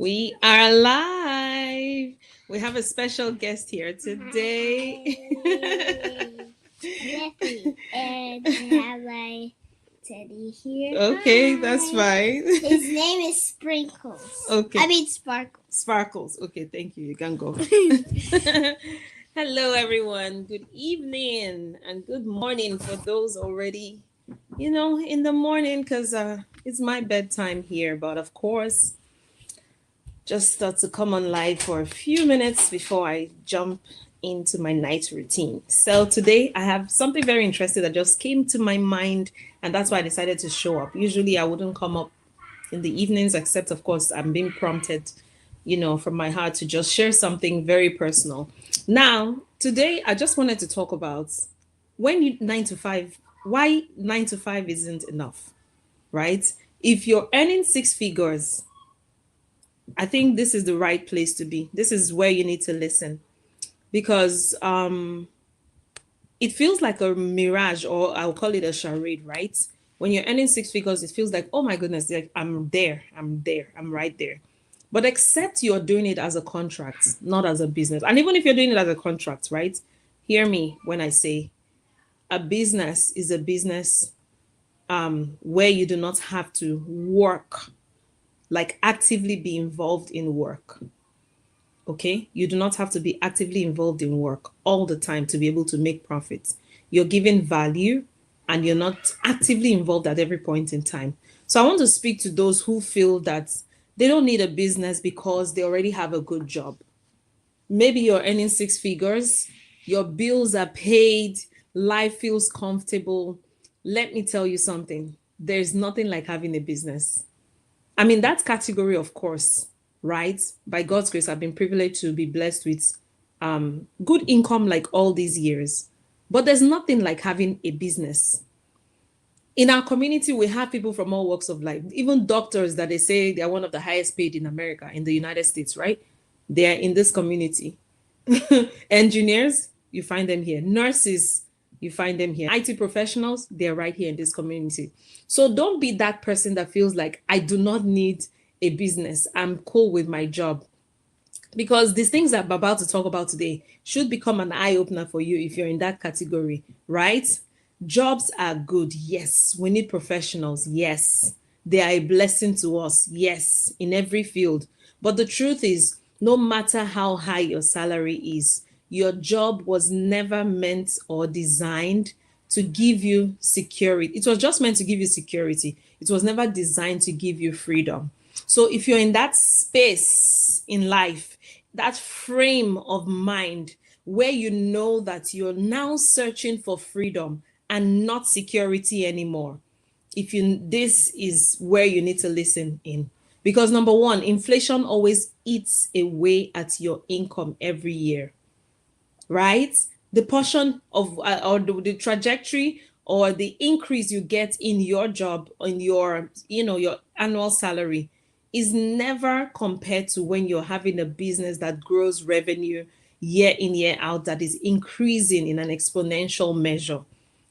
We are live. We have a special guest here today. Hi. I'm Effie, and I have my teddy here. Okay, that's Hi. fine. His name is Sprinkles. Okay. I mean Sparkles. Sparkles. Okay, thank you. You can go. Hello, everyone. Good evening and good morning for those already, in the morning because it's my bedtime here. But of course, just thought to come on live for a few minutes before I jump into my night routine. So today I have something very interesting that just came to my mind, and that's why I decided to show up. Usually I wouldn't come up in the evenings, except of course I'm being prompted, from my heart to just share something very personal. Now, today I just wanted to talk about when you 9 to 5, why 9 to 5 isn't enough, right? If you're earning six figures, I think this is the right place to be. This is where you need to listen because it feels like a mirage, or I'll call it a charade, right? When you're earning six figures, it feels like, oh my goodness, like I'm right there. But except you're doing it as a contract, not as a business. And even if you're doing it as a contract, right? Hear me when I say a business is a business where you do not have to work, like actively be involved in work. Okay, you do not have to be actively involved in work all the time to be able to make profits. You're giving value and you're not actively involved at every point in time. So I want to speak to those who feel that they don't need a business because they already have a good job. Maybe you're earning six figures, your bills are paid, life feels comfortable. Let me tell you something, there's nothing like having a business. I mean, that category, of course, right? By God's grace, I've been privileged to be blessed with good income like all these years. But there's nothing like having a business. In our community, we have people from all walks of life, even doctors that they say they are one of the highest paid in America, in the United States, right? They are in this community. Engineers, you find them here. Nurses, you find them here. IT professionals, they're right here in this community. So don't be that person that feels like I do not need a business. I'm cool with my job. Because these things that I'm about to talk about today should become an eye opener for you if you're in that category, right? Jobs are good. Yes. We need professionals. Yes. They are a blessing to us. Yes. In every field. But the truth is, no matter how high your salary is, your job was never meant or designed to give you security. It was just meant to give you security. It was never designed to give you freedom. So if you're in that space in life, that frame of mind where you know that you're now searching for freedom and not security anymore, if you this is where you need to listen in, because number one, inflation always eats away at your income every year, right? The portion of or the trajectory or the increase you get in your job, in your your annual salary, is never compared to when you're having a business that grows revenue year in year out, that is increasing in an exponential measure,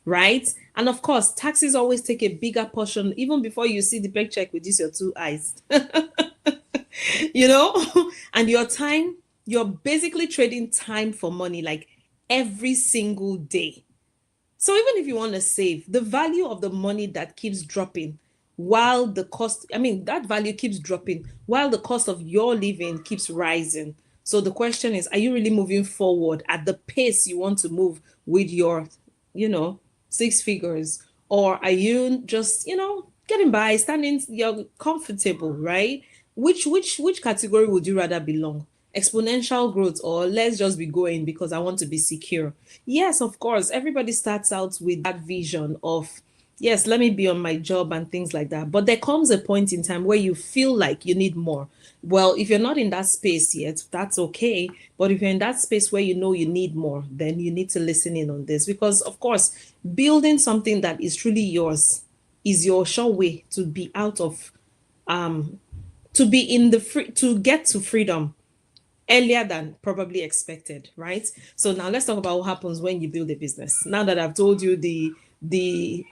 right? And of course, taxes always take a bigger portion even before you see the paycheck with this your two eyes. you know and your time, you're basically trading time for money, like every single day. So even if you want to save, the value of the money that keeps dropping while the cost, I mean, that value keeps dropping while the cost of your living keeps rising. So the question is, are you really moving forward at the pace you want to move with your, you know, six figures? Or are you just, getting by, standing, you're comfortable, right? Which category would you rather belong? Exponential growth, or let's just be going because I want to be secure? Yes, of course, everybody starts out with that vision of, yes, let me be on my job and things like that. But there comes a point in time where you feel like you need more. Well, if you're not in that space yet, that's okay. But if you're in that space where you know you need more, then you need to listen in on this, because, of course, building something that is truly yours is your sure way to be out of, to be in the free, to get to freedom earlier than probably expected, right? So now let's talk about what happens when you build a business. Now that I've told you the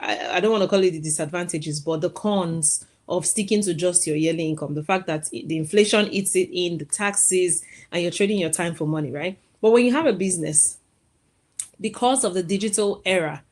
I don't want to call it the disadvantages, but the cons of sticking to just your yearly income. The fact that the inflation eats it in, the taxes, and you're trading your time for money, right? But when you have a business, because of the digital era,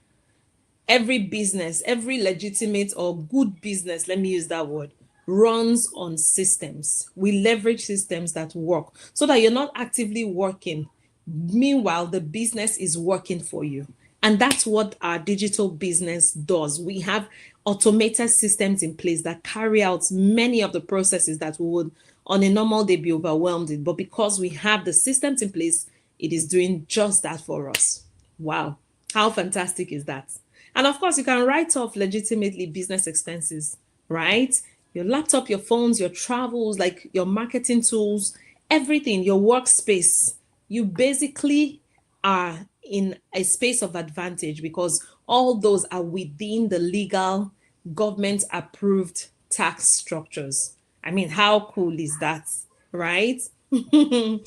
every business, every legitimate or good business, let me use that word, runs on systems. We leverage systems that work so that you're not actively working. Meanwhile, the business is working for you. And that's what our digital business does. We have automated systems in place that carry out many of the processes that we would on a normal day be overwhelmed in. But because we have the systems in place, it is doing just that for us. Wow. How fantastic is that? And of course, you can write off legitimately business expenses, right? Your laptop, your phones, your travels, like your marketing tools, everything, your workspace. You basically are in a space of advantage because all those are within the legal government approved tax structures. I mean, how cool is that, right? You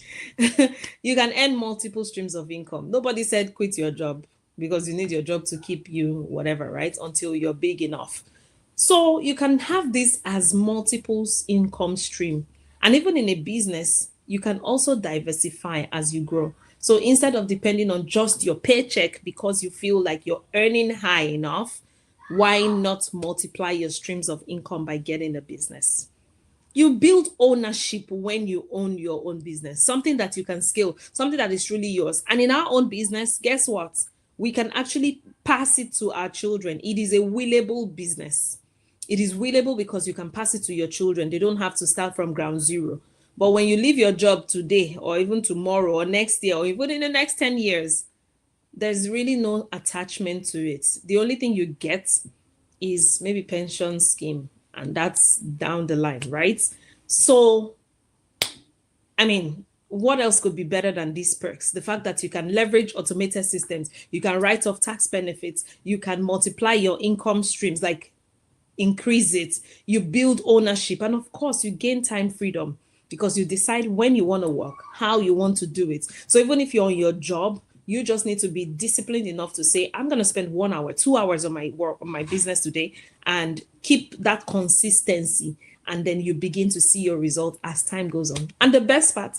can earn multiple streams of income. Nobody said quit your job because you need your job to keep you whatever, right? Until you're big enough. So you can have this as multiples income stream. And even in a business, you can also diversify as you grow. So instead of depending on just your paycheck because you feel like you're earning high enough, why not multiply your streams of income by getting a business? You build ownership when you own your own business, something that you can scale, something that is truly yours. And in our own business, guess what? We can actually pass it to our children. It is a willable business. It is willable because you can pass it to your children. They don't have to start from ground zero. But when you leave your job today or even tomorrow or next year or even in the next 10 years, there's really no attachment to it. The only thing you get is maybe pension scheme, and that's down the line, right? So, I mean, what else could be better than these perks? The fact that you can leverage automated systems, you can write off tax benefits, you can multiply your income streams, like increase it, you build ownership, and of course, you gain time freedom because you decide when you want to work, how you want to do it. So even if you're on your job, you just need to be disciplined enough to say, I'm going to spend 1 hour, 2 hours on my work, on my business today, and keep that consistency. And then you begin to see your result as time goes on. And the best part,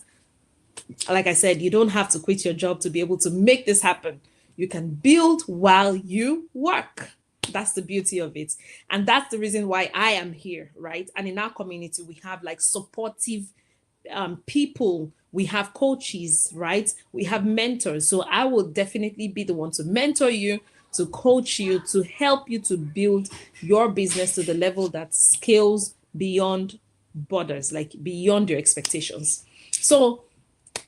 like I said, you don't have to quit your job to be able to make this happen. You can build while you work. That's the beauty of it. And that's the reason why I am here, right? And in our community, we have like supportive people, we have coaches, right? We have mentors. So I will definitely be the one to mentor you, to coach you, to help you to build your business to the level that scales beyond borders, like beyond your expectations. So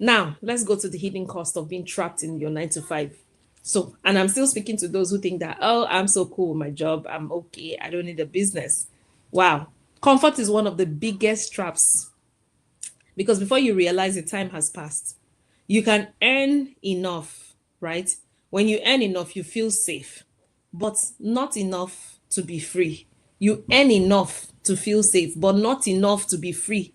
now let's go to the hidden cost of being trapped in your 9 to 5. So, and I'm still speaking to those who think that, oh, I'm so cool with my job, I'm okay, I don't need a business. Wow. Comfort is one of the biggest traps because before you realize the time has passed, you can earn enough, right? When you earn enough, you feel safe, but not enough to be free. You earn enough to feel safe, but not enough to be free.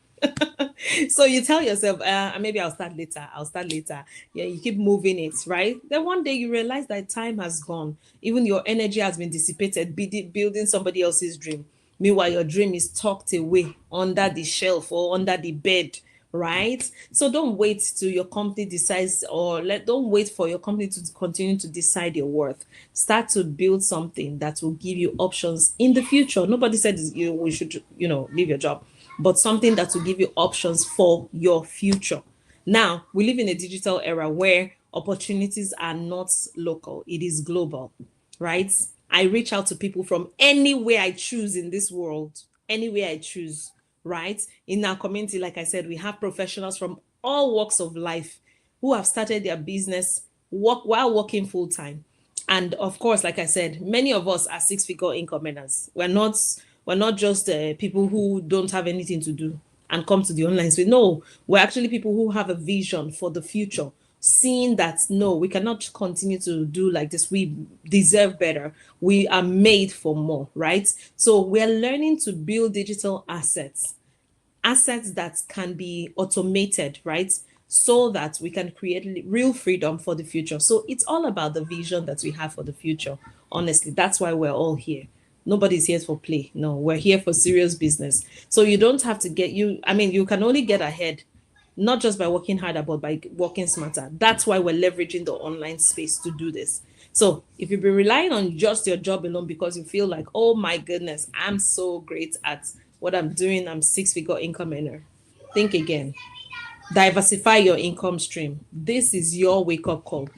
So you tell yourself, maybe I'll start later. I'll start later. Yeah, you keep moving it, right? Then one day you realize that time has gone. Even your energy has been dissipated building somebody else's dream. Meanwhile, your dream is tucked away under the shelf or under the bed, right? So don't wait till your company decides, or don't wait for your company to continue to decide your worth. Start to build something that will give you options in the future. Nobody said we should, leave your job, but something that will give you options for your future. Now, we live in a digital era where opportunities are not local, it is global, right? I reach out to people from anywhere I choose in this world, anywhere I choose, right? In our community, like I said, we have professionals from all walks of life who have started their business while working full time. And of course, like I said, many of us are six-figure income earners. We're not just people who don't have anything to do and come to the online space. No, we're actually people who have a vision for the future, seeing that no, we cannot continue to do like this. We deserve better. We are made for more, right? So we're learning to build digital assets that can be automated, right? So that we can create real freedom for the future. So it's all about the vision that we have for the future. Honestly, that's why we're all here. Nobody's here for play. No, we're here for serious business. So you don't have to you can only get ahead not just by working harder, but by working smarter. That's why we're leveraging the online space to do this. So if you've been relying on just your job alone because you feel like, oh my goodness, I'm so great at what I'm doing, I'm 6-figure income earner, think again. Diversify your income stream. This is your wake up call.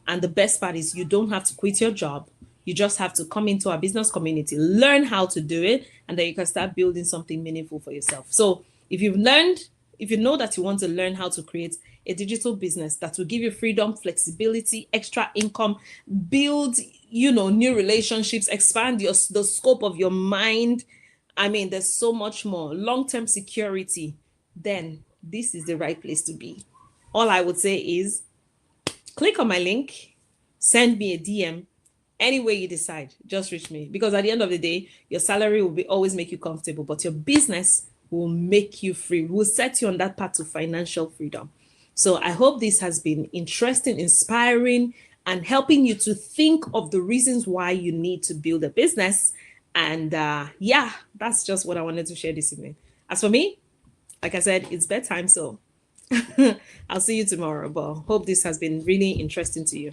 And the best part is you don't have to quit your job. You just have to come into our business community, learn how to do it, and then you can start building something meaningful for yourself. So if you know that you want to learn how to create a digital business that will give you freedom, flexibility, extra income, build, new relationships, expand the scope of your mind. There's so much more. Long-term security, then this is the right place to be. All I would say is click on my link, send me a DM. Any way you decide, just reach me. Because at the end of the day, your salary will always make you comfortable, but your business will make you free, will set you on that path to financial freedom. So I hope this has been interesting, inspiring, and helping you to think of the reasons why you need to build a business. And that's just what I wanted to share this evening. As for me, like I said, it's bedtime, so I'll see you tomorrow. But hope this has been really interesting to you.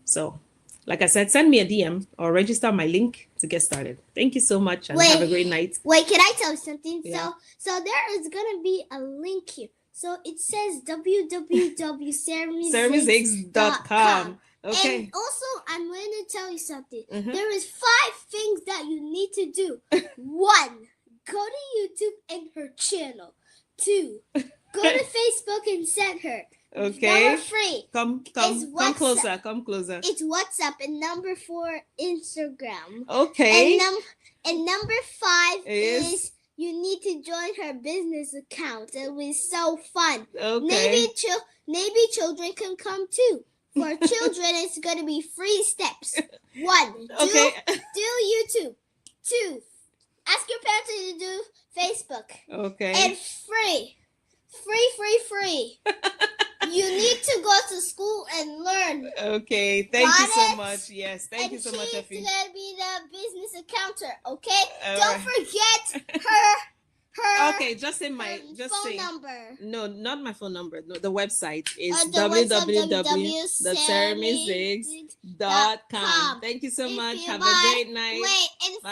So, like I said, send me a DM or register my link to get started. Thank you so much and have a great night. Wait, can I tell you something? Yeah. So there is gonna be a link here. So it says www.sarahmziggs.com. Okay. And also, I'm going to tell you something. Mhm. There is 5 things that you need to do. 1, go to YouTube and her channel. 2, go to Facebook and send her. Okay. Number 3, Come WhatsApp. closer. Come closer. it's WhatsApp. And number 4, Instagram. Okay. And number 5 Is- is you need to join her business account. It was so fun. Okay. Maybe children can come too. For children, it's going to be 3 steps. 1, Okay. do YouTube. 2, ask your parents to do Facebook. Okay. And free. You need to go to school and learn. Okay. Thank you Got so it? much. Yes. Thank you so much, She's Effie. going to be the business accountant, okay? All Don't right. forget her Okay, just say phone number. No, not my phone number. No, the website is The website, www.sarahmziggs.com. Thank you so Thank much. you. Have Bye. a great night. Wait, and Bye.